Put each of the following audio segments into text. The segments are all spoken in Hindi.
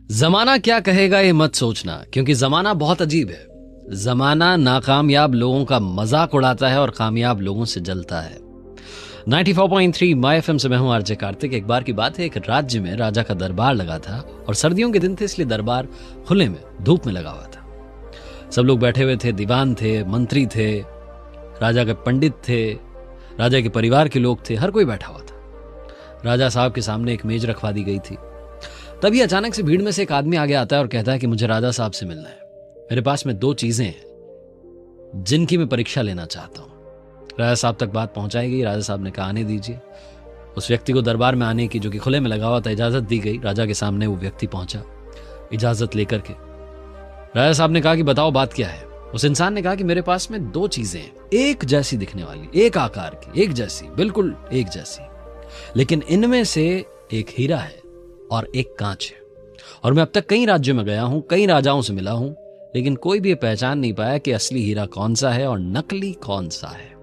जमाना क्या कहेगा ये मत सोचना, क्योंकि जमाना बहुत अजीब है। जमाना नाकामयाब लोगों का मजाक उड़ाता है और कामयाब लोगों से जलता है। 94.3 माय एफएम से मैं हूं आरजे कार्तिक। एक बार की बात है, एक राज्य में राजा का दरबार लगा था और सर्दियों के दिन थे, इसलिए दरबार खुले में धूप में लगा हुआ था। सब लोग बैठे हुए थे, दीवान थे, मंत्री थे, राजा के पंडित थे, राजा के परिवार के लोग थे, हर कोई बैठा हुआ था। राजा साहब के सामने एक मेज रखवा दी गई थी। तभी अचानक से भीड़ में से एक आदमी आगे आता है और कहता है कि मुझे राजा साहब से मिलना है। मेरे पास में 2 चीजें हैं जिनकी मैं परीक्षा लेना चाहता हूं। राजा साहब तक बात पहुंचाई गई। राजा साहब ने कहा आने दीजिए। उस व्यक्ति को दरबार में आने की, जो कि खुले में लगा हुआ था, इजाजत दी गई। राजा के सामने वो व्यक्ति पहुंचा इजाजत लेकर के। राजा साहब ने कहा कि बताओ बात क्या है। उस इंसान ने कहा कि मेरे पास में 2 चीजें हैं, एक जैसी दिखने वाली, एक आकार की, एक जैसी, बिल्कुल एक जैसी, लेकिन इनमें से एक हीरा है और एक कांच है। और मैं अब तक कई राज्यों में गया हूं, कई राजाओं से मिला हूं, लेकिन कोई भी ये पहचान नहीं पाया कि असली हीरा कौन सा है और नकली कौन सा है।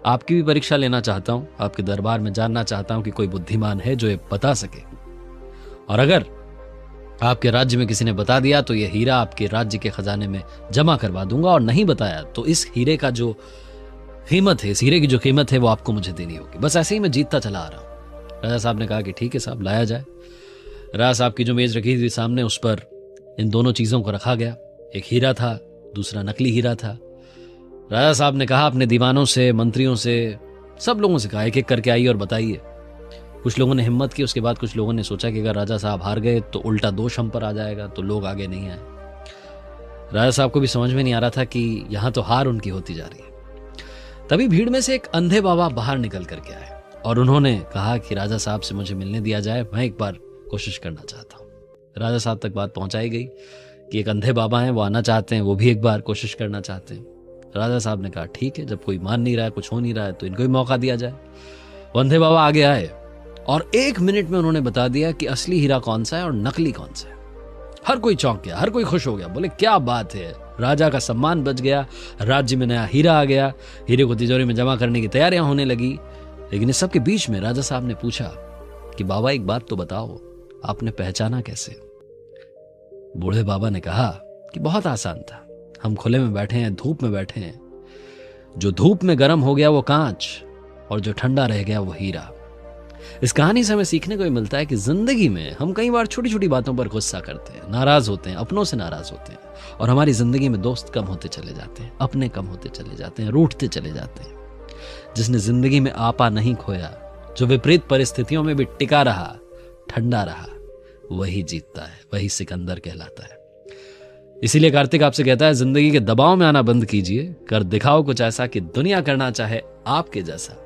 आपकी भी परीक्षा लेना चाहता हूं, आपके दरबार में जानना चाहता हूं कि कोई बुद्धिमान है जो ये बता सके। और अगर आपके राज्य में किसी ने बता दिया तो यह हीरा आपके राज्य के खजाने में जमा करवा दूंगा, और नहीं बताया तो इस हीरे का जो कीमत है, इस हीरे की जो कीमत है, वो आपको मुझे देनी होगी। बस ऐसे ही मैं जीतता चला आ रहा हूं। राजा साहब ने कहा कि ठीक है साहब, लाया जाए। राजा साहब की जो मेज रखी थी सामने, उस पर इन दोनों चीजों को रखा गया। एक हीरा था, दूसरा नकली हीरा था। राजा साहब ने कहा अपने दीवानों से, मंत्रियों से, सब लोगों से कहा एक एक करके आइए और बताइए। कुछ लोगों ने हिम्मत की। उसके बाद कुछ लोगों ने सोचा कि अगर राजा साहब हार गए तो उल्टा दोष हम पर आ जाएगा, तो लोग आगे नहीं आए। राजा साहब को भी समझ में नहीं आ रहा था कि यहां तो हार उनकी होती जा रही है। तभी भीड़ में से एक अंधे बाबा बाहर निकल करके आए और उन्होंने कहा कि राजा साहब से मुझे मिलने दिया जाए, मैं एक बार कोशिश करना चाहता हूं। राजा साहब तक बात पहुंचाई गई कि एक अंधे बाबा हैं, वो आना चाहते हैं, वो भी एक बार कोशिश करना चाहते हैं। राजा साहब ने कहा ठीक है, जब कोई मान नहीं रहा है, कुछ हो नहीं रहा है, तो इनको भी मौका दिया जाए। वो अंधे बाबा आगे आए और 1 मिनट में उन्होंने बता दिया कि असली हीरा कौन सा है और नकली कौन सा है। हर कोई चौंक गया, हर कोई खुश हो गया, बोले क्या बात है, राजा का सम्मान बच गया, राज्य में नया हीरा आ गया, हीरे को तिजोरी में जमा करने की तैयारियां होने लगी। लेकिन इस सब के बीच में राजा साहब ने पूछा कि बाबा एक बात तो बताओ, आपने पहचाना कैसे? बूढ़े बाबा ने कहा कि बहुत आसान था, हम खुले में बैठे हैं, धूप में बैठे हैं, जो धूप में गर्म हो गया वो कांच, और जो ठंडा रह गया वो हीरा। इस कहानी से हमें सीखने को मिलता है कि जिंदगी में हम कई बार छोटी छोटी बातों पर गुस्सा करते हैं, नाराज होते हैं, अपनों से नाराज होते हैं, और हमारी जिंदगी में दोस्त कम होते चले जाते हैं, अपने कम होते चले जाते हैं, रूठते चले जाते हैं। जिसने जिंदगी में आपा नहीं खोया, जो विपरीत परिस्थितियों में भी टिका रहा, ठंडा रहा, वही जीतता है, वही सिकंदर कहलाता है। इसीलिए कार्तिक आपसे कहता है, जिंदगी के दबाव में आना बंद कीजिए, कर दिखाओ कुछ ऐसा कि दुनिया करना चाहे आपके जैसा।